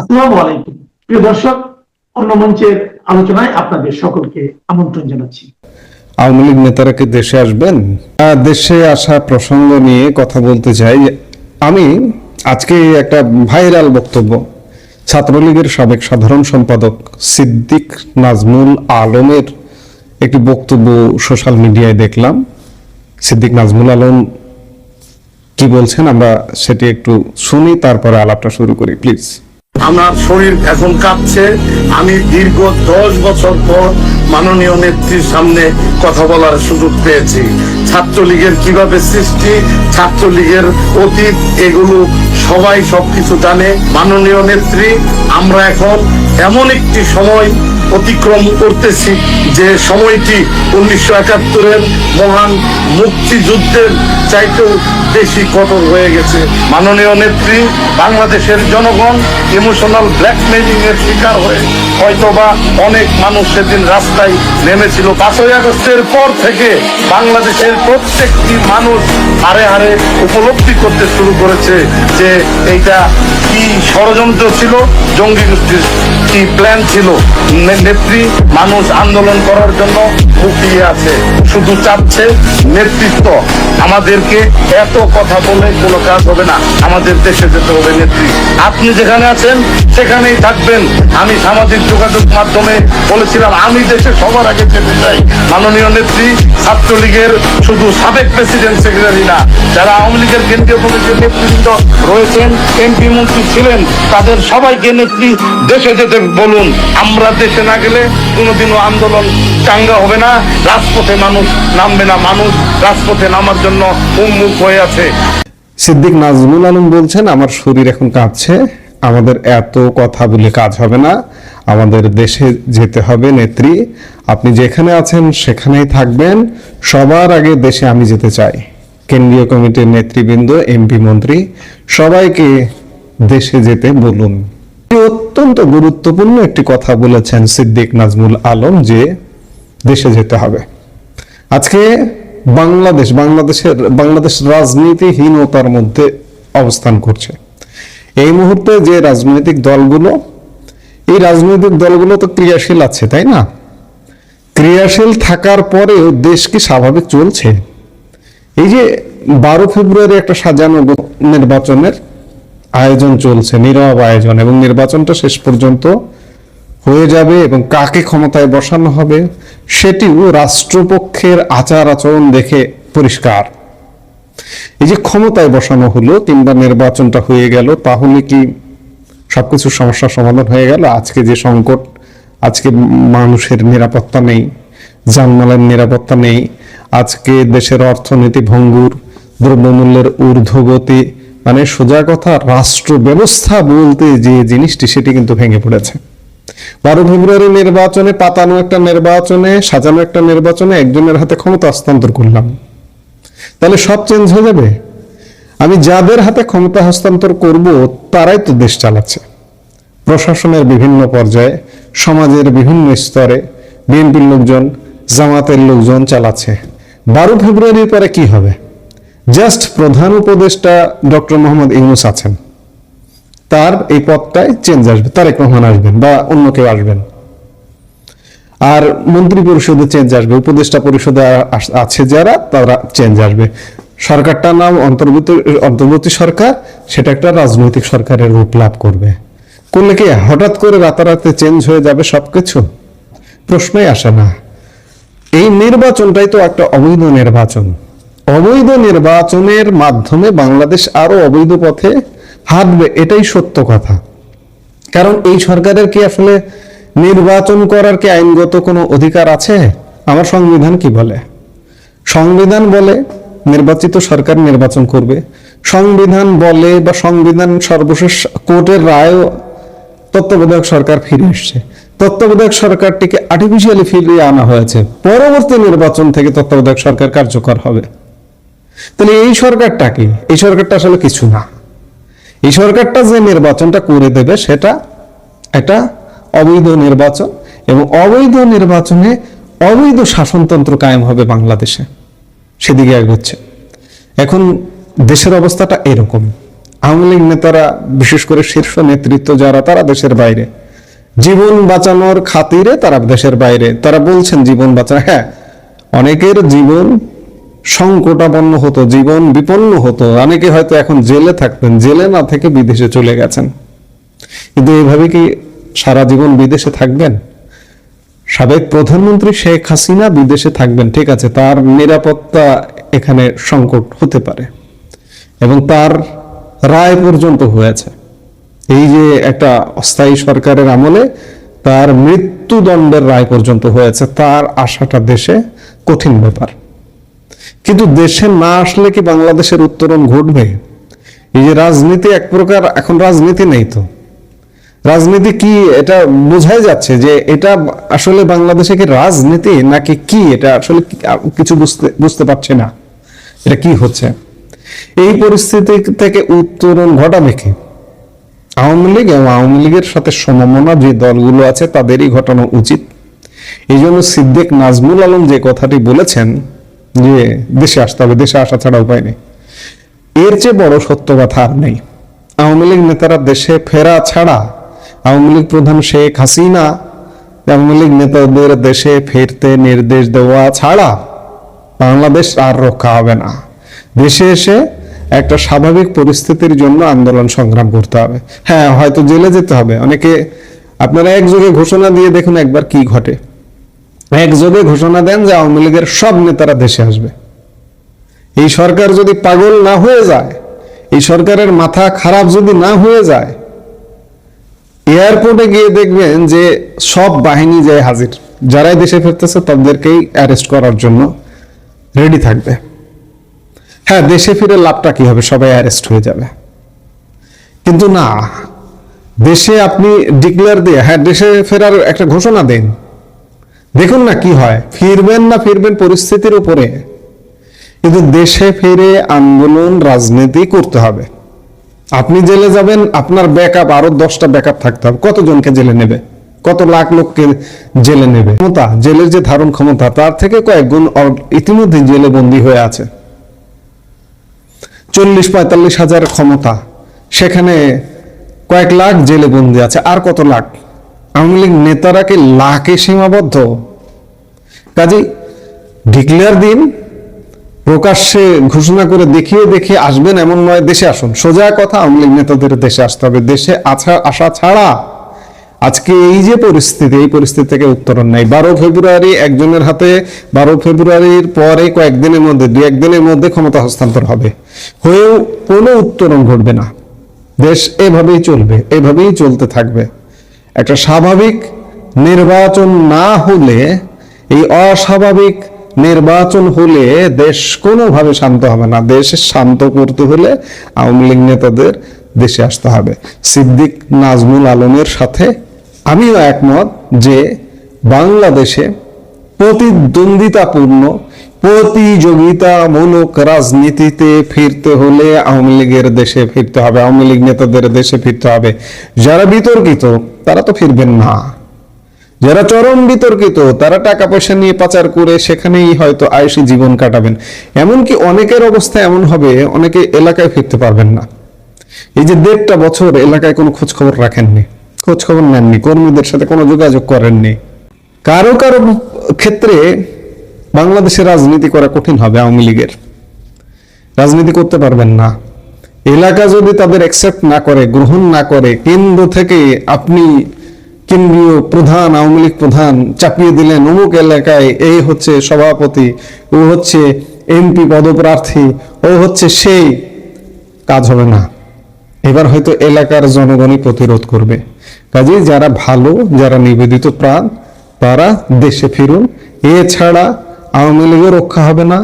আসসালামু আলাইকুম প্রিয় দর্শক, অন্য মঞ্চের আলোচনায় আপনাদের সকলকে আমন্ত্রণ জানাচ্ছি। আওয়ামী লীগ নেতারা কি দেশে আসবেন? দেশে আসা প্রসঙ্গ নিয়ে কথা বলতে চাই। আমি আজকে একটা ভাইরাল বক্তব্য ছাত্রলীগের সাবেক সাধারণ সম্পাদক সিদ্দিক নাজমুল আলমের একটি বক্তব্য সোশ্যাল মিডিয়ায় দেখলাম। সিদ্দিক নাজমুল আলম কি বলছেন আমরা সেটি একটু শুনি, তারপরে আলাপটা শুরু করি প্লিজ। আমার শরীর এখন কাঁপছে। আমি দীর্ঘ 10 বছর পর মাননীয় নেত্রীর সামনে কথা বলার সুযোগ পেয়েছি। ছাত্রলীগের কিভাবে সৃষ্টি, ছাত্রলীগের অতীত, এগুলো সবাই সবকিছু জানে। মাননীয় নেত্রী, আমরা এখন এমন একটি সময় অতিক্রম করতেছি যে সময়টি 1971-এর মহান মুক্তিযুদ্ধের চাইতেও বেশি কঠোর হয়ে গেছে। মাননীয় নেত্রী, বাংলাদেশের জনগণ ইমোশনাল ব্ল্যাকমেইলিং এর শিকার হয়ে হয়তোবা অনেক মানুষ সেদিন রাস্তায় নেমেছিল। 5ই আগস্টের পর থেকে বাংলাদেশের প্রত্যেকটি মানুষ হারে হারে উপলব্ধি করতে শুরু করেছে যে এইটা কি ষড়যন্ত্র ছিল, জঙ্গি গোষ্ঠীর কি প্ল্যান ছিল। নেত্রী মানুষ আন্দোলন করার জন্য মুখিয়ে আছে, শুধু চাচ্ছে নেতৃত্ব। আমাদেরকে এত কথা বলে কোনো কাজ হবে না, আমাদের দেশে যেতে হবে। নেত্রী, আপনি যেখানে আছেন সেখানেই থাকবেন। আমি সামাজিক যোগাযোগ মাধ্যমে বলেছিলাম আমি দেশে সবার আগে যেতে চাই। মাননীয় নেত্রী, ছাত্রলীগের শুধু সাবেক প্রেসিডেন্ট সেক্রেটারি না, যারা আওয়ামী লীগের কেন্দ্রীয় কমিটির নেতৃবৃন্দ রয়েছেন, এমপি মন্ত্রী ছিলেন, তাদের সবাইকে নেত্রী দেশে যেতে বলুন। আমরা দেশে না গেলে কোনোদিনও আন্দোলন চাঙ্গা হবে না, রাজপথে মানুষ নামবে না। মানুষ রাজপথে নামার জন্য উন্মুখ হয়ে আছে। সিদ্দিক নাজমুল আলম বলছেন আমার শরীর এখন কাঁপছে, আমাদের এত কথা বলে কাজ হবে না, আমাদের দেশে যেতে হবে। নেত্রী, আপনি যেখানে আছেন সেখানেই থাকবেন, সবার আগে দেশে আমি যেতে চাই। কেন্দ্রীয় কমিটির নেতৃবৃন্দ, এমপি মন্ত্রী সবাইকে দেশে যেতে বলুন। অত্যন্ত গুরুত্বপূর্ণ একটি কথা বলেছেন সিদ্দিক নাজমুল আলম যে দেশে যেতে হবে। আজকে বাংলাদেশ রাজনীতিহীনতার মধ্যে অবস্থান করছে। এই মুহূর্তে যে রাজনৈতিক দলগুলো, এই রাজনৈতিক দলগুলো তো ক্রিয়াশীল আছে, তাই না? ক্রিয়াশীল থাকার পরেও দেশ কি স্বাভাবিক চলছে? এই যে 12 ফেব্রুয়ারি একটা সাজানো নির্বাচনের আয়োজন চলছে, নীরব আয়োজন, এবং নির্বাচনটা শেষ পর্যন্ত হয়ে যাবে এবং কাকে ক্ষমতায় বসানো হবে সেটিও রাষ্ট্রপক্ষের আচার আচরণ দেখে পরিষ্কার। এই যে ক্ষমতায় বসানো হলো কিংবা নির্বাচনটা হয়ে গেল, তাহলে কি সবকিছু সমস্যার সমাধান হয়ে গেল? আজকে যে সংকট, আজকে মানুষের নিরাপত্তা নেই, জানমালের নিরাপত্তা নেই, আজকে দেশের অর্থনীতি ভঙ্গুর, দ্রব্যমূল্যের ঊর্ধ্বগতি, মানে সোজা কথা রাষ্ট্র ব্যবস্থা বলতে যে জিনিসটি সেটি কিন্তু ভেঙে পড়েছে। 12 ফেব্রুয়ারি নির্বাচনে, পাতানো একটা নির্বাচনে, সাজানো একটা নির্বাচনে একজনের হাতে ক্ষমতা হস্তান্তর করলাম, তাহলে সব চেঞ্জ হয়ে যাবে? আমি যাদের হাতে ক্ষমতা হস্তান্তর করব তারাই তো দেশ চালাচ্ছে। প্রশাসনের বিভিন্ন পর্যায়ে, সমাজের বিভিন্ন স্তরে বিএনপির লোকজন, জামাতের লোকজন চালাচ্ছে। 12 ফেব্রুয়ারির পরে কি হবে? জাস্ট প্রধান উপদেষ্টা ডক্টর মোহাম্মদ ইউনূস আছেন, তার এই পদটায় চেঞ্জ আসবে, তারেক রহমান আসবেন বা অন্য কেউ আসবেন, আর মন্ত্রী পরিষদে চেঞ্জ আসবে, উপদেষ্টা পরিষদে আছে যারা, তারা চেঞ্জ আসবে। সরকারটার নাম অন্তর্বর্তী সরকার, সেটা একটা রাজনৈতিক সরকারের রূপ লাভ করবে। করলে কি হঠাৎ করে রাতারাতি চেঞ্জ হয়ে যাবে সবকিছু? প্রশ্নই আসে না। এই নির্বাচনটাই তো একটা অবৈধ নির্বাচন। অবৈধ নির্বাচনের মাধ্যমে বাংলাদেশ আরো অবৈধ পথে হাঁটবে, এটাই সত্য কথা। কারণ এই সরকারের কি আসলে নির্বাচন করার কি আইনগত কোনো অধিকার আছে? আমার সংবিধান কি বলে? সংবিধান বলে নির্বাচিত সরকার নির্বাচন করবে। সংবিধান বলে, বা সংবিধান সর্বশেষ কোর্টের রায়ও তত্ত্বাবধায়ক সরকার ফিরে এসছে। তত্ত্বাবধায়ক সরকারটিকে আর্টিফিশিয়ালি ফিরিয়ে আনা হয়েছে, পরবর্তী নির্বাচন থেকে তত্ত্বাবধায়ক সরকার কার্যকর হবে। তাহলে এই সরকারটা কি? এই সরকারটা আসলে কিছু না। এই সরকারটা যে নির্বাচনটা করে দেবে সেটা একটা অবৈধ নির্বাচন, এবং অবৈধ নির্বাচনে অবৈধ শাসনতন্ত্র কায়েম হবে বাংলাদেশে, সেদিকে এগোচ্ছে। এখন দেশের অবস্থাটা এরকম। আওয়ামী লীগ নেতারা, বিশেষ করে শীর্ষ নেতৃত্ব যারা, তারা দেশের বাইরে, জীবন বাঁচানোর খাতিরে তারা দেশের বাইরে। তারা বলছেন জীবন বাঁচানো, হ্যাঁ, অনেকের জীবন সংকটাপন্ন হতো, জীবন বিপন্ন হতো, অনেকে হয়তো এখন জেলে থাকতেন, জেলে না থেকে বিদেশে চলে গেছেন। কিন্তু এইভাবে কি সারা জীবন বিদেশে থাকবেন? সাবেক প্রধানমন্ত্রী শেখ হাসিনা বিদেশে থাকবেন, ঠিক আছে, তার নিরাপত্তা এখানে সংকট হতে পারে, এবং তার রায় পর্যন্ত হয়েছে। এই যে একটা অস্থায়ী সরকারের আমলে তার মৃত্যুদণ্ডের রায় পর্যন্ত হয়েছে, তার আসাটা দেশে কঠিন ব্যাপার। কিন্তু দেশে না আসলে কি বাংলাদেশের উত্তরণ ঘটবে? এই যে রাজনীতি, এক প্রকার এখন রাজনীতি নেই, তো রাজনীতি কি এটা বোঝাই যাচ্ছে যে এটা আসলে বাংলাদেশে কি রাজনীতি নাকি কি, এটা আসলে কিছু বুঝতে পারছে না এটা কি হচ্ছে। এই পরিস্থিতি থেকে উত্তরণ ঘটাবে কি? আওয়ামী লীগ এবং আওয়ামী লীগের সাথে সমমনা যে দলগুলো আছে তাদেরই ঘটানো উচিত। এই জন্য সিদ্দিক নাজমুল আলম যে কথাটি বলেছেন যে দেশে আসতে হবে, দেশে আসা ছাড়া উপায় নেই, এর চেয়ে বড় সত্য কথা আর নেই। আওয়ামী লীগ নেতারা দেশে ফেরা ছাড়া, আওয়ামী লীগ প্রধান শেখ হাসিনা আওয়ামী লীগ নেতাদের দেশে ফিরতে নির্দেশ দেওয়া ছাড়া বাংলাদেশ আর রক্ষা হবে না। দেশে এসে একটা স্বাভাবিক পরিস্থিতির জন্য আন্দোলন সংগ্রাম করতে হবে। হ্যাঁ, হয়তো জেলে যেতে হবে অনেকে। আপনারা একযোগে ঘোষণা দিয়ে দেখুন একবার কি ঘটে। একযোগে ঘোষণা দেন যে আওয়ামী লীগের সব নেতারা দেশে আসবে। এই সরকার যদি পাগল না হয়ে যায়, এই সরকারের মাথা খারাপ যদি না হয়ে যায়, এয়ারপোর্টে গিয়ে দেখবেন যে সব বাহিনী যায় হাজির, যারাই দেশে ফিরতেছে তাদেরকেই অ্যারেস্ট করার জন্য রেডি থাকবে। হ্যাঁ, দেশে ফিরে লাভটা কি হবে? সবাই অ্যারেস্ট হয়ে যাবে। কিন্তু না, দেশে আপনি ডিক্লেয়ার দিয়ে, হ্যাঁ, দেশে ফেরার একটা ঘোষণা দেন, দেখুন না কি হয়, ফিরবেন না ফিরবেন পরিস্থিতির উপরে। কিন্তু দেশে ফিরে আন্দোলন রাজনীতি করতে হবে। আপনি জেলে যাবেন, আপনার ব্যাকআপ আরো 10টা ব্যাকআপ থাকতে হবে। কতজনকে জেলে নেবে? কত লাখ লোককে জেলে নেবে? ক্ষমতা, জেলের যে ধারণ ক্ষমতা তার থেকে কয়েক গুণ ইতিমধ্যে জেলে বন্দী হয়ে আছে। 40-45 হাজার ক্ষমতা, সেখানে কয়েক লাখ জেলে বন্দী আছে। আর কত লাখ? আওয়ামী লীগ নেতারা কি লাখে সীমাবদ্ধ? কাজেই ডিক্লেয়ার দিন, প্রকাশ্যে ঘোষণা করে দেখিয়ে আসবেন এমন নয়, দেশে আসুন। সোজা কথা, আওয়ামী লীগ নেতাদের দেশে আসতে হবে। দেশে আসা ছাড়া আজকে এই যে পরিস্থিতি, এই পরিস্থিতি থেকে উত্তরণ নাই। 12 ফেব্রুয়ারি একজনের হাতে, 12 ফেব্রুয়ারির পরে কয়েকদিনের মধ্যে, 2-1 দিনের মধ্যে ক্ষমতা হস্তান্তর হবে, হয়েও কোনো উত্তরণ ঘটবে না। দেশ এভাবেই চলবে, এভাবেই চলতে থাকবে। একটা স্বাভাবিক নির্বাচন না হলে, এই অস্বাভাবিক নির্বাচন হলে দেশ কোনোভাবে শান্ত হবে না। দেশ শান্ত করতে হলে আওয়ামী লীগ নেতাদের দেশে আসতে হবে। সিদ্দিক নাজমুল আলমের সাথে আমিও একমত যে বাংলাদেশে প্রতিদ্বন্দ্বিতাপূর্ণ, প্রতিযোগিতামূলক রাজনীতিতে ফিরতে হলে আওয়ামী লীগের দেশে ফিরতে হবে, আওয়ামী লীগ নেতাদের দেশে ফিরতে হবে। যারা বিতর্কিত তারা তো ফিরবেন না, যারা চরম বিতর্কিত তারা টাকা পয়সা নিয়ে পাচার করে সেখানেই হয়তো আয়ুষী জীবন কাটাবেন। এমনকি অনেকের অবস্থা এমন হবে, অনেকে এলাকায় ফিরতে পারবেন না। এই যে 1.5 বছর এলাকায় কোনো খোঁজ খবর রাখেননি, খোঁজ খবর নেননি, কর্মীদের সাথে কোনো যোগাযোগ করেননি। কারো কারো ক্ষেত্রে বাংলাদেশে রাজনীতি করা কঠিন হবে। আওয়ামী লীগের রাজনীতি করতে পারবেন না। এলাকা যদি তাদের অ্যাকসেপ্ট না করে, গ্রহণ না করে, কেন্দ্র থেকে আপনি কেন্দ্রীয় প্রধান, আওয়ামী লীগ প্রধান চাপিয়ে দিলেন, অমুক এলাকায় এই হচ্ছে সভাপতি, ও হচ্ছে এমপি পদপ্রার্থী, ও হচ্ছে সেই, কাজ হবে না। এবার হয়তো এলাকার জনগণই প্রতিরোধ করবে। কাজেই যারা ভালো, যারা নিবেদিত প্রাণ, তারা দেশে ফিরুন। এছাড়া আওয়ামী লীগের রক্ষা হবে না,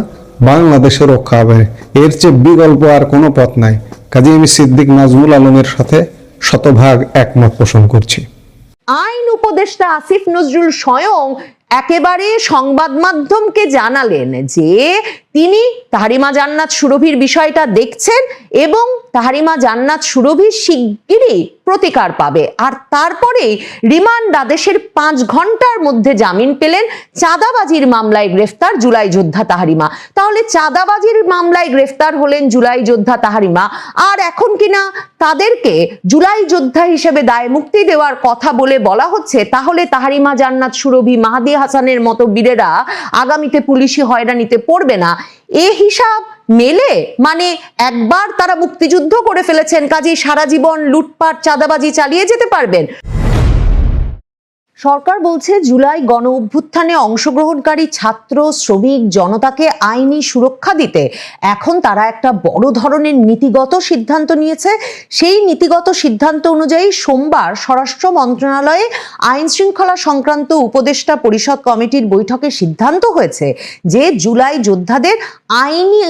বাংলাদেশের রক্ষা হবে। এর চেয়ে বিকল্প আর কোনো পথ নাই। কাজেই আমি সিদ্দিক নাজমুল আলমের সাথে শতভাগ একমত পোষণ করছি। আইন উপদেষ্টা আসিফ নজরুল স্বয়ং একেবারে সংবাদ মাধ্যমকে জানালেন যে তিনি তাহারিমা জান্নাত সুরভির বিষয়টা দেখছেন এবং তাহারিমা জান্নাত সুরভি শিগগিরই প্রতিকার পাবে। আর তারপরে রিমান্ড আদেশের 5 ঘন্টার মধ্যে জামিন পেলেন চাঁদাবাজির মামলায় গ্রেফতার জুলাই যোদ্ধা তাহারিমা। তাহলে চাঁদাবাজির মামলায় গ্রেফতার হলেন জুলাই যোদ্ধা তাহারিমা, আর এখন কিনা তাদেরকে জুলাই যোদ্ধা হিসেবে দায় মুক্তি দেওয়ার কথা বলা হচ্ছে, তাহলে তাহারিমা জান্নাত সুরভি, মাহাদি হাসানের মতো বীরেরা আগামীতে পুলিশি হয়রানিতে পড়বে না, এ হিসাব মেলে? মানে একবার তারা মুক্তিযুদ্ধ করে ফেলেছেন, কাজেই সারা জীবন লুটপাট চাঁদাবাজি চালিয়ে যেতে পারবেন? সরকার বলছে জুলাই গণ অভ্যুত্থানে অংশগ্রহণকারী ছাত্র, শ্রমিক, জনতাকে আইনি সুরক্ষা দিতে এখন তারা একটা বড় ধরনের নীতিগত সিদ্ধান্ত নিয়েছে। সেই নীতিগত সিদ্ধান্ত অনুযায়ী সোমবার স্বরাষ্ট্র মন্ত্রণালয়ে আইন শৃঙ্খলা সংক্রান্ত উপদেষ্টা পরিষদ কমিটির বৈঠকে সিদ্ধান্ত হয়েছে যে জুলাই যোদ্ধাদের আইনি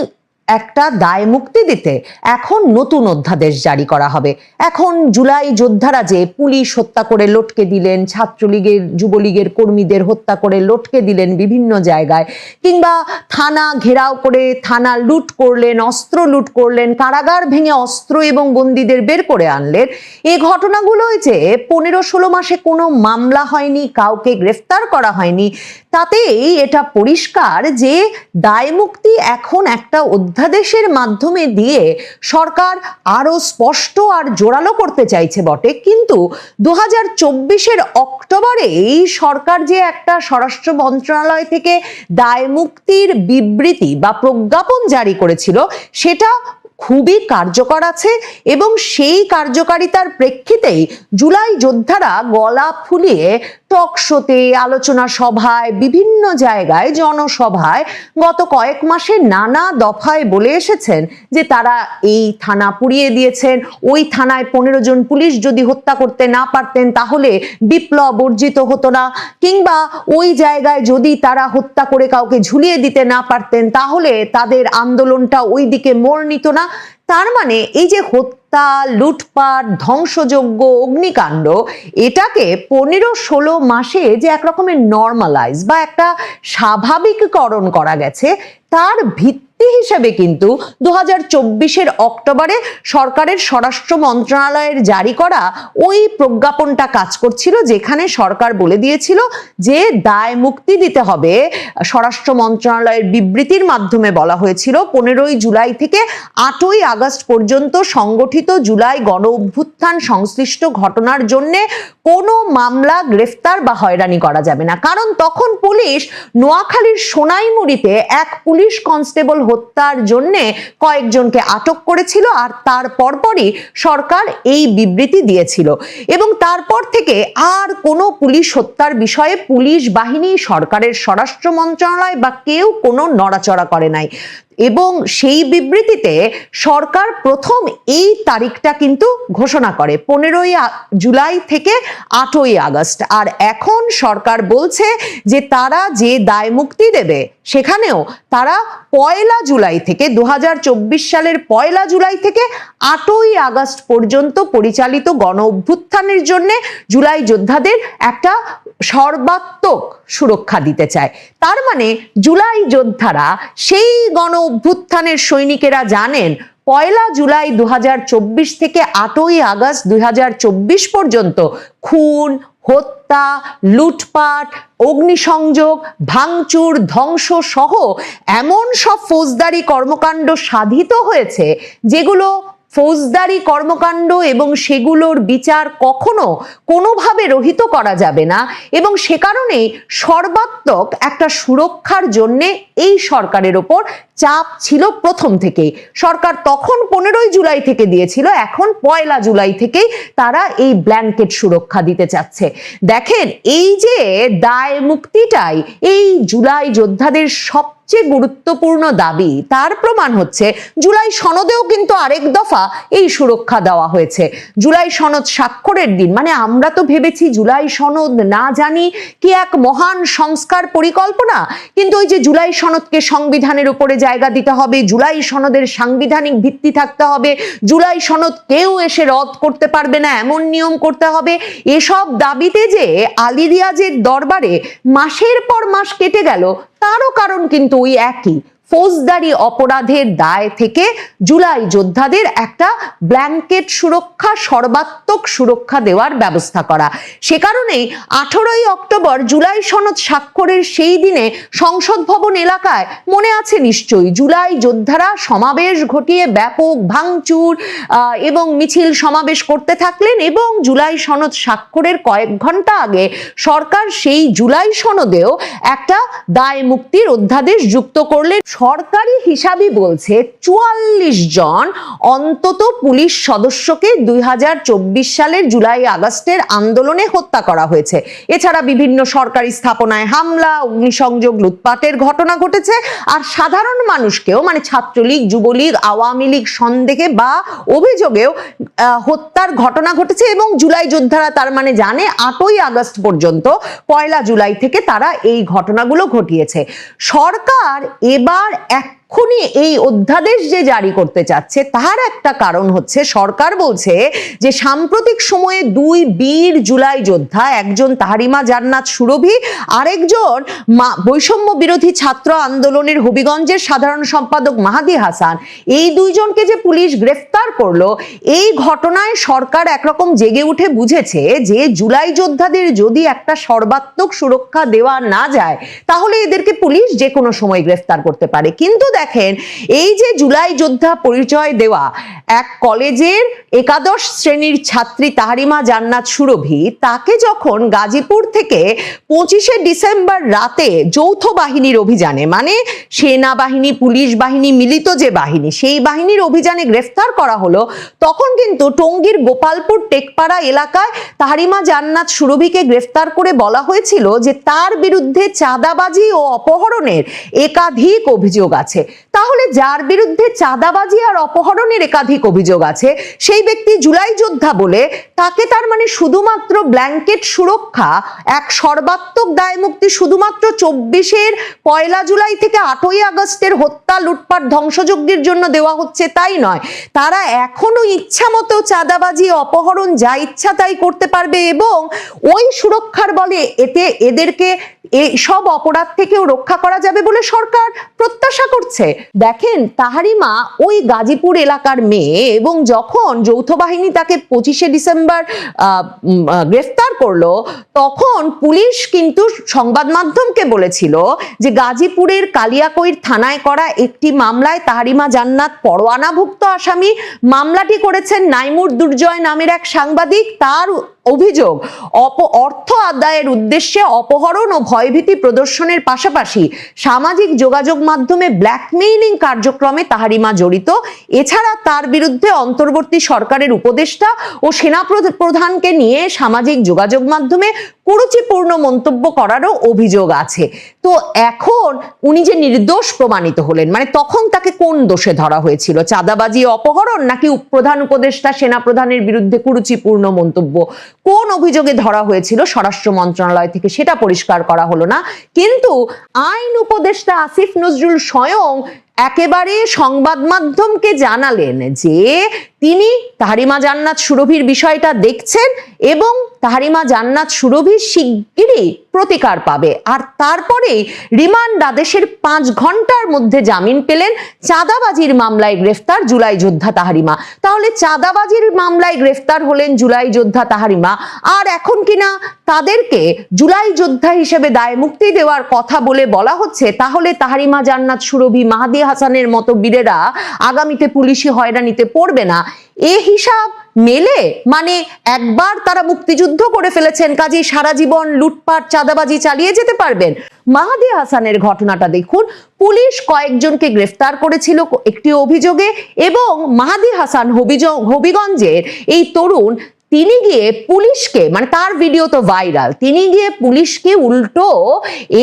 একটা দায় মুক্তি দিতে এখন নতুন অধ্যাদেশ জারি করা হবে। এখন জুলাই যোদ্ধারা যে পুলিশ হত্যা করে লটকে দিলেন, ছাত্রলীগের যুবলীগের কর্মীদের হত্যা করে লটকে দিলেন বিভিন্ন জায়গায়, কিংবা থানা ঘেরাও করে থানা লুট করলেন, অস্ত্র লুট করলেন, কারাগার ভেঙে অস্ত্র এবং বন্দীদের বের করে আনলেন, এই ঘটনাগুলোই যে 15-16 মাসে কোনো মামলা হয়নি, কাউকে গ্রেফতার করা হয়নি, তাতেই এটা পরিষ্কার যে দায় মুক্তি এখন একটা অধ্যাদেশের মাধ্যমে দিয়ে সরকার আরো স্পষ্ট আর জোরালো করতে চাইছে বটে। কিন্তু 2024-এর অক্টোবরে এই সরকার যে একটা স্বরাষ্ট্র মন্ত্রণালয় থেকে দায় মুক্তির বিবৃতি বা প্রজ্ঞাপন জারি করেছিল, সেটা খুবই কার্যকর আছে এবং সেই কার্যকারিতার প্রেক্ষিতেই জুলাই যোদ্ধারা গলা ফুলিয়ে টক শোতে, আলোচনা সভায়, বিভিন্ন জায়গায় জনসভায় গত কয়েক মাসে নানা দফায় বলে এসেছেন যে তারা এই থানা পুড়িয়ে দিয়েছেন, ওই থানায় 15 জন পুলিশ যদি হত্যা করতে না পারতেন তাহলে বিপ্লব অর্জিত হতো না, কিংবা ওই জায়গায় যদি তারা হত্যা করে কাউকে ঝুলিয়ে দিতে না পারতেন তাহলে তাদের আন্দোলনটা ওই দিকে মোড় নিত না। তার মানে এই যে হত্যা, লুটপাট, ধ্বংসযজ্ঞ, অগ্নিকাণ্ড, এটাকে 15-16 মাসে যে একরকমের নর্মালাইজ বা একটা স্বাভাবিককরণ করা গেছে, তার ভিত্তি হিসেবে কিন্তু 2024-এর অক্টোবরে সরকারের স্বরাষ্ট্র মন্ত্রণালয়ের জারি করা ওই প্রজ্ঞাপনটা কাজ করছিল, যেখানে সরকার বলে দিয়েছিল যে দায় মুক্তি দিতে হবে। স্বরাষ্ট্র মন্ত্রণালয়ের বিবৃতির মাধ্যমে বলা হয়েছিল 15ই জুলাই থেকে 8ই আগস্ট পর্যন্ত সংগঠিত জুলাই গণ অভ্যুত্থান সংশ্লিষ্ট ঘটনার জন্য কোনো মামলা, গ্রেফতার বা হয়রানি করা যাবে না। কারণ তখন পুলিশ নোয়াখালীর সোনাইমুড়িতে এক পুলিশ কনস্টেবল হত্যার জন্য কয়েকজনকে আটক করেছিল, আর তার পরপরই সরকার এই বিবৃতি দিয়েছিল এবং তারপর থেকে আর কোনো পুলিশ হত্যার বিষয়ে পুলিশ বাহিনী, সরকারের স্বরাষ্ট্র মন্ত্রণালয় বা কেউ কোনো নড়াচড়া করে নাই। এবং সেই বিবৃতিতে সরকার প্রথম এই তারিখটা কিন্তু ঘোষণা করে 15ই জুলাই থেকে 8ই আগস্ট। আর এখন সরকার বলছে যে তারা যে দায় মুক্তি দেবে সেখানেও তারা 1 জুলাই থেকে 2024 সালের 1 জুলাই থেকে 8ই আগস্ট পর্যন্ত পরিচালিত গণ অভ্যুত্থানের জন্য জুলাই যোদ্ধাদের একটা সর্বাত্মক সুরক্ষা দিতে চায়। তার মানে জুলাই যোদ্ধারা, সেই গণ অভ্যুত্থানের সৈনিকেরা জানেন 1 জুলাই 2024 থেকে 8ই আগস্ট 2024 পর্যন্ত খুন, হত্যা, লুটপাট, অগ্নিসংযোগ, ভাঙচুর, ধ্বংস সহ এমন সব ফৌজদারি কর্মকাণ্ড সাধিত হয়েছে যেগুলো ফৌজদারি কর্মকাণ্ড এবং সেগুলোর বিচার কখনো কোনোভাবে রহিত করা যাবে না। এবং সে কারণেই সর্বাত্মক একটা সুরক্ষার জন্য এই সরকারের ওপর চাপ ছিল প্রথম থেকেই। সরকার তখন 15ই জুলাই থেকে দিয়েছিল, এখন 1 জুলাই থেকেই তারা এই ব্ল্যাঙ্কেট সুরক্ষা দিতে চাচ্ছে। দেখেন, এই যে দায় মুক্তিটাই এই জুলাই যোদ্ধাদের সবচেয়ে গুরুত্বপূর্ণ দাবি, তার প্রমাণ হচ্ছে জুলাই সনদেও কিন্তু আরেক দফা এই সুরক্ষা দেওয়া হয়েছে। জুলাই সনদ স্বাক্ষরের দিন, মানে আমরা তো ভেবেছি জুলাই সনদ না জানি কি এক মহান সংস্কার পরিকল্পনা, কিন্তু ওই যে জুলাই সনদকে সংবিধানের উপরে জায়গা দিতে হবে, জুলাই সনদের সাংবিধানিক ভিত্তি থাকতে হবে, জুলাই সনদ কেউ এসে রদ করতে পারবে না এমন নিয়ম করতে হবে, এসব দাবিতে যে আলী রিয়াজের দরবারে মাসের পর মাস কেটে গেল, তারও কারণ কিন্তু ওই একই। ফৌজদারি অপরাধের দায় থেকে জুলাই যোদ্ধাদের একটা ব্ল্যাঙ্কেট সুরক্ষা, সর্বাত্মক সুরক্ষা দেওয়ার ব্যবস্থা করা। সে কারণেই 18ই অক্টোবর জুলাই সনদ স্বাক্ষরের সেই দিনে সংসদ ভবন এলাকায় মনে আছে নিশ্চয়ই, জুলাই যোদ্ধারা সমাবেশ ঘটিয়ে ব্যাপক ভাঙচুর এবং মিছিল সমাবেশ করতে থাকলেন এবং জুলাই সনদ স্বাক্ষরের কয়েক ঘন্টা আগে সরকার সেই জুলাই সনদেও একটা দায় মুক্তির অধ্যাদেশ যুক্ত করলেন। সরকারি হিসাবই বলছে 44 জন অন্তত পুলিশ সদস্যকে 2024 সালের জুলাই আগস্টের আন্দোলনে হত্যা করা হয়েছে। এছাড়া বিভিন্ন সরকারি স্থাপনায় হামলা, অগ্নিসংযোগ, লুটপাটের ঘটনা ঘটেছে। আর সাধারণ মানুষকেও মানে ছাত্রলীগ, যুবলীগ, আওয়ামী লীগ সন্দেহে বা অভিযোগেও হত্যার ঘটনা ঘটেছে এবং জুলাই যোদ্ধারা তার মানে জানে 8ই আগস্ট পর্যন্ত, 1 জুলাই থেকে তারা এই ঘটনাগুলো ঘটিয়েছে। সরকার এবার এক্ষুনি এই অধ্যাদেশ যে জারি করতে চাচ্ছে তার একটা কারণ হচ্ছে, সরকার বলছে যে সাম্প্রতিক সময়ে 2 বীর জুলাই যোদ্ধা, একজন তাহারিমা জান্নাত সুরভি, আরেকজন বৈষম্য বিরোধী ছাত্র আন্দোলনের হবিগঞ্জের সাধারণ সম্পাদক মাহাদি হাসান, এই 2 জনকে যে পুলিশ গ্রেফতার করলো, এই ঘটনায় সরকার একরকম জেগে উঠে বুঝেছে যে জুলাই যোদ্ধাদের যদি একটা সর্বাত্মক সুরক্ষা দেওয়া না যায় তাহলে এদেরকে পুলিশ যে কোনো সময় গ্রেফতার করতে পারে। কিন্তু দেখেন, এই যে জুলাই যোদ্ধা পরিচয় দেওয়া এক কলেজের 11 শ্রেণীর ছাত্রী তাহারিমা জান্নাত সুরভি, তাকে যখন গাজীপুর থেকে 25শে ডিসেম্বর রাতে যৌথ বাহিনীর অভিযানে, মানে সেনাবাহিনী পুলিশ বাহিনী মিলিত যে বাহিনী, সেই বাহিনীর অভিযানে গ্রেফতার করা হলো, তখন কিন্তু টঙ্গীর গোপালপুর টেকপাড়া এলাকায় তাহারিমা জান্নাত সুরভিকে গ্রেফতার করে বলা হয়েছিল যে তার বিরুদ্ধে চাঁদাবাজি ও অপহরণের একাধিক অভিযোগ আছে। তাহলে যার বিরুদ্ধে চাঁদাবাজি আর অপহরণের একাধিক অভিযোগ আছে সেই ব্যক্তি জুলাই যোদ্ধা বলে তাকে তার মানে শুধুমাত্র ব্ল্যাঙ্কেট সুরক্ষা, এক সর্বাত্মক দায় মুক্তি শুধুমাত্র 24-এর 1 জুলাই থেকে 8ই আগস্টের হত্যা, লুটপাট, ধ্বংসযজ্ঞের জন্য দেওয়া হচ্ছে তাই নয়, তারা এখনো ইচ্ছা মতো চাঁদাবাজি, অপহরণ যা ইচ্ছা তাই করতে পারবে এবং ওই সুরক্ষার বলে এতে এদেরকে এই সব অপরাধ থেকেও রক্ষা করা যাবে বলে সরকার প্রত্যাশা করছে। দেখেন, তাহারিমা ওই গাজীপুর এলাকার মেয়ে এবং যখন যৌথ বাহিনী তাকে 25শে ডিসেম্বর গ্রেফতার করলো, তখন পুলিশ কিন্তু সংবাদ মাধ্যমকে বলেছিল যে গাজীপুরের কালিয়াকৈর থানায় করা একটি মামলায় তাহারিমা জান্নাত পরোয়ানাভুক্ত আসামি। মামলাটি করেছেন নাইমুর দুর্জয় নামের এক সাংবাদিক। তার অভিযোগ, অর্থ আদায়ের উদ্দেশ্যে অপহরণ ও ভয়ভীতি প্রদর্শনের পাশাপাশি সামাজিক যোগাযোগ মাধ্যমে ব্ল্যাকমেইলিং কার্যক্রমে তাহারিমা জড়িত। এছাড়া তার বিরুদ্ধে অন্তর্বর্তী সরকারের উপদেষ্টা ও সেনা প্রধানকে নিয়ে সামাজিক যোগাযোগ মাধ্যমে কুরুচিপূর্ণ মন্তব্য করারও অভিযোগ আছে। তো এখন উনি যে নির্দোষ প্রমাণিত হলেন, মানে তখন তাকে কোন দোষে ধরা হয়েছিল? চাঁদাবাজি, অপহরণ, নাকি প্রধান উপদেষ্টা সেনা প্রধানের বিরুদ্ধে কুরুচিপূর্ণ মন্তব্য? কোন অভিযোগে ধরা হয়েছিল স্বরাষ্ট্র মন্ত্রণালয় থেকে সেটা পরিষ্কার করা হলো না। কিন্তু আইন উপদেষ্টা আসিফ নজরুল স্বয়ং একেবারে সংবাদ মাধ্যমকে জানালেন যে তিনি তাহারিমা জান্নাত সুরভির বিষয়টা দেখছেন এবং তাহারিমা জান্নাত সুরভি শিগগিরই প্রতিকার পাবে। আর তারপরেই রিমান্ড আদেশের 5 ঘন্টার মধ্যে জামিন পেলেন চাঁদাবাজির মামলায় গ্রেফতার জুলাই যোদ্ধা তাহারিমা। তাহলে চাঁদাবাজির মামলায় গ্রেফতার হলেন জুলাই যোদ্ধা তাহারিমা, আর এখন কিনা তাদেরকে জুলাই যোদ্ধা হিসেবে দায় মুক্তি দেওয়ার কথা বলে বলা হচ্ছে তাহলে তাহারিমা জান্নাত সুরভি, মাহাদি হাসানের মতো বীরেরা আগামীতে পুলিশি হয়রানিতে পড়বে না। এ হিসাব মেলে? মানে একবার তারা মুক্তিযুদ্ধ করে ফেলেছেন, কাজেই সারা জীবন লুটপাট, চাঁদাবাজি চালিয়ে যেতে পারবেন? মাহাদি হাসানের ঘটনাটা দেখুন, পুলিশ কয়েকজনকে গ্রেফতার করেছিল একটি অভিযোগে এবং মাহাদি হাসান হবিগঞ্জের এই তরুণ, তিনি গিয়ে পুলিশকে, মানে তার ভিডিও তো ভাইরাল, তিনি গিয়ে পুলিশকে উল্টো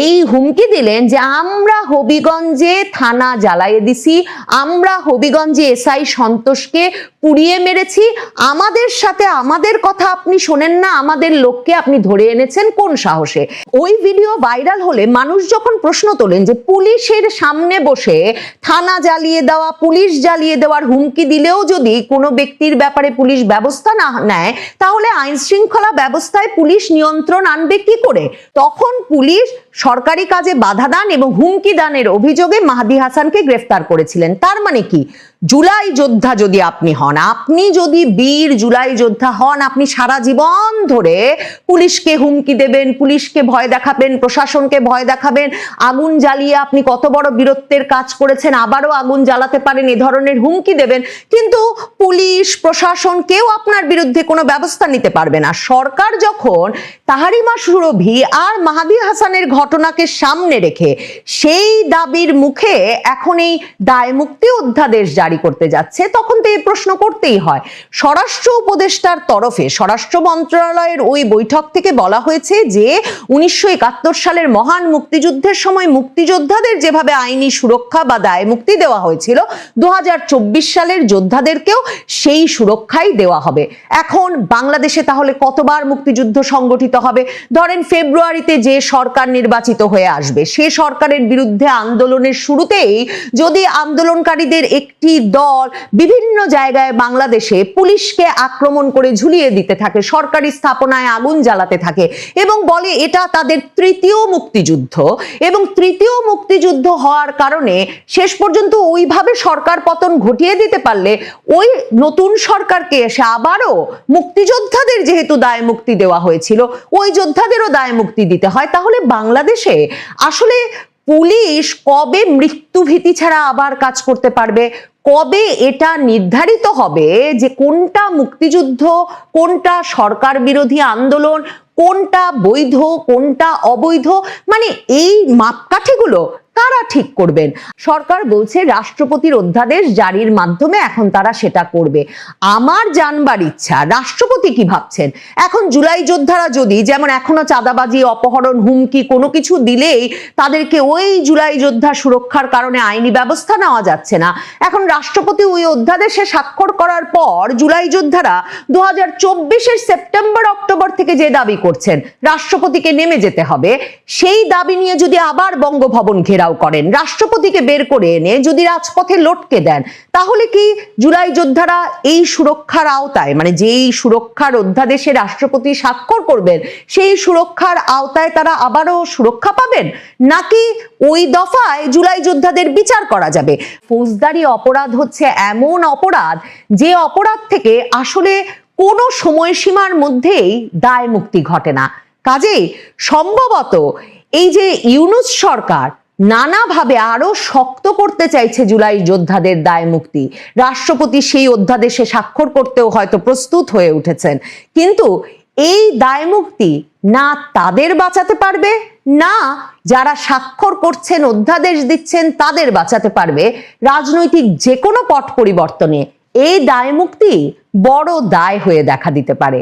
এই হুমকি দিলেন যে আমরা হবিগঞ্জে থানা জ্বালাইয়ে দিছি, আমরা হবিগঞ্জে এসআই সন্তোষকে পুড়িয়ে মেরেছি, আমাদের সাথে আমাদের কথা আপনি শোনেন না, আমাদের লোককে আপনি ধরে এনেছেন কোন সাহসে? ওই ভিডিও ভাইরাল হলে মানুষ যখন প্রশ্ন তোলেন যে পুলিশের সামনে বসে থানা জ্বালিয়ে দেওয়া, পুলিশ জ্বালিয়ে দেওয়ার হুমকি দিলেও যদি কোনো ব্যক্তির ব্যাপারে পুলিশ ব্যবস্থা না নেয়, তাহলে আইন শৃঙ্খলা ব্যবস্থায় পুলিশ নিয়ন্ত্রণ আনবে কি করে? তখন পুলিশ সরকারি কাজে বাধা দান এবং হুমকি দানের অভিযোগে মাহদী হাসানকে গ্রেফতার করেছিলেন। তার মানে কি, জুলাই যোদ্ধা যদি আপনি হন, আপনি যদি বীর জুলাই যোদ্ধা হন, আপনি সারা জীবন ধরে পুলিশকে হুমকি দেবেন, পুলিশকে ভয় দেখাবেন, প্রশাসনকে ভয় দেখাবেন, আগুন জ্বালিয়ে আপনি কত বড় বীরত্বের কাজ করেছেন, আবারও আগুন জ্বালাতে পারেন, এ ধরনের হুমকি দেবেন, কিন্তু পুলিশ প্রশাসন কেউ আপনার বিরুদ্ধে কোনো ব্যবস্থা নিতে পারবে না। সরকার যখন তাহারিমা সুরভি আর মাহদী হাসানের ঘটনাকে সামনে রেখে সেই দাবির মুখে এখন এই দায় মুক্তি অধ্যাদেশ জারি করতে যাচ্ছে, তখন তো এই প্রশ্ন করতেই হয়। স্বরাষ্ট্র উপদেষ্টার তরফে স্বরাষ্ট্র মন্ত্রণালয়ের ওই বৈঠক থেকে বলা হয়েছে যে 1971 সালের মহান মুক্তিযুদ্ধের সময় মুক্তিযোদ্ধাদের যেভাবে আইনি সুরক্ষা বা দায় মুক্তি দেওয়া হয়েছিল, 2024 সালের যোদ্ধাদেরকেও সেই সুরক্ষাই দেওয়া হবে। এখন বাংলাদেশে তাহলে কতবার মুক্তিযুদ্ধ সংগঠিত হবে? ধরেন ফেব্রুয়ারিতে যে সরকার নির্বাচিত হয়ে আসবে, সে সরকারের বিরুদ্ধে আন্দোলনের শুরুতেই যদি আন্দোলনকারীদের একটি দল বিভিন্ন জায়গায় বাংলাদেশে পুলিশকে আক্রমণ করে ঝুলিয়ে দিতে থাকে, সরকারি স্থাপনায় আগুন জ্বালাতে থাকে এবং বলে এটা তাদের তৃতীয় মুক্তিযুদ্ধ, এবং তৃতীয় মুক্তিযুদ্ধ হওয়ার কারণে শেষ পর্যন্ত ওইভাবে সরকার পতন ঘটিয়ে দিতে পারলে ওই নতুন সরকারকে এসে আবারও মুক্তিযোদ্ধাদের যেহেতু দায় মুক্তি দেওয়া হয়েছিল, ওই যোদ্ধাদেরও দায় মুক্তি দিতে হয়, তাহলে বাংলাদেশে আসলে পুলিশ কবে মৃত্যু ভীতি ছাড়া আবার কাজ করতে পারবে? কবে এটা নির্ধারিত হবে যে কোনটা মুক্তিযুদ্ধ, কোনটা সরকার বিরোধী আন্দোলন, কোনটা বৈধ, কোনটা অবৈধ? মানে এই মাপকাঠিগুলো কারা ঠিক করবেন? সরকার বলছে রাষ্ট্রপতির অধ্যাদেশ জারির মাধ্যমে এখন তারা সেটা করবে। আমার জানবার ইচ্ছা, রাষ্ট্রপতি কি ভাবছেন? এখন জুলাই যোদ্ধারা যদি, যেমন এখনো চাঁদাবাজি, অপহরণ, হুমকি কোনো কিছু দিলেই তাদেরকে ওই জুলাই যোদ্ধা সুরক্ষার কারণে আইনি ব্যবস্থা নেওয়া যাচ্ছে না, এখন রাষ্ট্রপতি ওই অধ্যাদেশে স্বাক্ষর করার পর জুলাই যোদ্ধারা 2024-এর সেপ্টেম্বর অক্টোবর থেকে যে দাবি করছেন রাষ্ট্রপতিকে নেমে যেতে হবে, সেই দাবি নিয়ে যদি আবার বঙ্গভবন ঘেরাও করেন, রাষ্ট্রপতিকে বের করে এনে যদি রাজপথে লটকে দেন, তাহলে কি জুলাই যোদ্ধারা এই সুরক্ষার আওতায়, মানে যেই সুরক্ষার অধ্যাদেশে রাষ্ট্রপতি স্বাক্ষর করবেন সেই সুরক্ষার আওতায় তারা আবারও সুরক্ষা পাবেন, নাকি ওই দফায় জুলাই যোদ্ধাদের বিচার করা যাবে? ফৌজদারি অপরাধ হচ্ছে এমন অপরাধ যে অপরাধ থেকে আসলে কোনো সময়সীমার মধ্যেই দায় মুক্তি ঘটে না। কাজেই সম্ভবত এই যে ইউনূস সরকার নানাভাবে আরো শক্ত করতে চাইছে জুলাই যোদ্ধাদের দায় মুক্তি, রাষ্ট্রপতি সেই অধ্যাদেশে স্বাক্ষর করতেও হয়তো প্রস্তুত হয়ে উঠেছেন, কিন্তু এই দায় মুক্তি না তাদের বাঁচাতে পারবে, না যারা স্বাক্ষর করছেন, অধ্যাদেশ দিচ্ছেন তাদের বাঁচাতে পারবে। রাজনৈতিক যে কোনো পট পরিবর্তনে এই দায় মুক্তি বড় দায় হয়ে দেখা দিতে পারে।